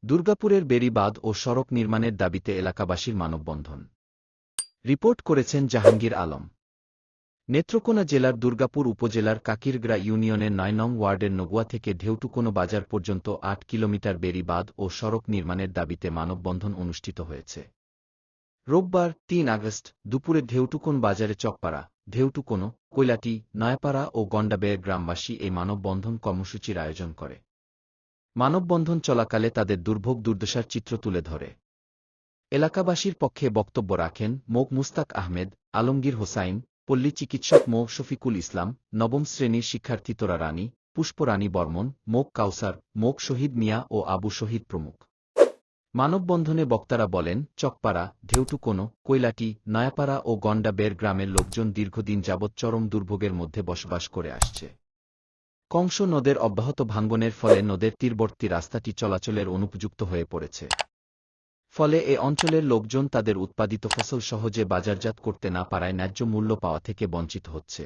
দুর্গাপুরের বেড়িবাঁধ ও সড়ক নির্মাণের দাবিতে এলাকাবাসীর মানববন্ধন। রিপোর্ট করেছেন জাহাঙ্গীর আলম। নেত্রকোনা জেলার দুর্গাপুর উপজেলার কাকিরগ্রা ইউনিয়নের ৯ নং ওয়ার্ডের নগুয়া থেকে ঢেউটুকোনো বাজার পর্যন্ত ৮ কিলোমিটার বেড়িবাঁধ ও সড়ক নির্মাণের দাবিতে মানববন্ধন অনুষ্ঠিত হয়েছে। রোববার ৩ আগস্ট দুপুরে ঢেউটুকোন বাজারে চকপাড়া, ঢেউটুকোনো, কৈলাটি, নয়াপাড়া ও গন্ডাবের গ্রামবাসী এই মানববন্ধন কর্মসূচির আয়োজন করে। মানববন্ধন চলাকালে তাদের দুর্ভোগ দুর্দশার চিত্র তুলে ধরে। এলাকাবাসীর পক্ষে বক্তব্য রাখেন মোক মুস্তাক আহমেদ, আলমগীর হোসাইন, পল্লী চিকিৎসক মো শফিকুল ইসলাম, নবম শ্রেণীর শিক্ষার্থী তোরা রানী, পুষ্পরানী বর্মন, মোক কাউসার, মোক শহীদ মিয়া ও আবু শহীদ প্রমুখ। মানববন্ধনে বক্তারা বলেন, চকপাড়া, ঢেউটুকোনো, কৈলাটি, নয়াপাড়া ও গন্ডাবের গ্রামের লোকজন দীর্ঘদিন যাবৎ চরম দুর্ভোগের মধ্যে বসবাস করে আসছে। কংস নদের অব্যাহত ভাঙ্গনের ফলে নদের তীরবর্তী রাস্তাটি চলাচলের অনুপযুক্ত হয়ে পড়েছে। ফলে এ অঞ্চলের লোকজন তাদের উৎপাদিত ফসল সহজে বাজারজাত করতে না পারায় ন্যায্য মূল্য পাওয়া থেকে বঞ্চিত হচ্ছে।